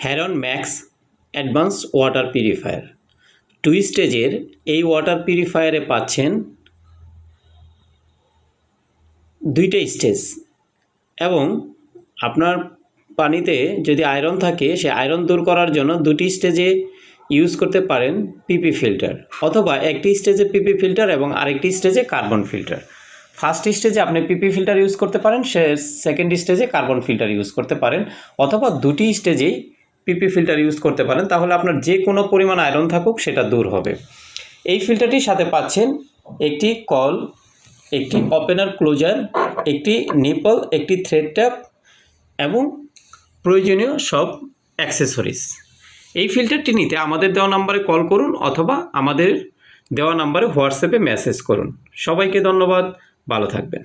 হ্যারন max advance water purifier 2 স্টেজের এই water পিউরিফায়ারে পাচ্ছেন 2টা স্টেজ এবং আপনার পানিতে যদি আয়রন থাকে সে আয়রন দূর করার জন্য 2টি স্টেজে ইউজ করতে পারেন পিপি ফিল্টার, অথবা একটি স্টেজে পিপি ফিল্টার এবং আরেকটি স্টেজে কার্বন ফিল্টার। ফার্স্ট স্টেজে আপনি পিপি ফিল্টার ইউজ করতে পারেন, সেকেন্ড স্টেজে কার্বন ফিল্টার ইউজ করতে পারেন, অথবা 2টি স্টেজেই পিপি ফিল্টার ইউজ করতে পারেন। তাহলে আপনার যে কোনো পরিমাণ আয়রন থাকুক সেটা দূর হবে। এই ফিল্টারটির সাথে পাচ্ছেন একটি কল, একটি ওপেনার ক্লোজার, একটি নিপল, একটি থ্রেড ট্যাপ এবং প্রয়োজনীয় সব অ্যাক্সেসরিজ। এই ফিল্টারটি নিতে আমাদের দেওয়া নাম্বারে কল করুন অথবা আমাদের দেওয়া নাম্বারে হোয়াটসঅ্যাপে মেসেজ করুন। সবাইকে ধন্যবাদ, ভালো থাকবেন।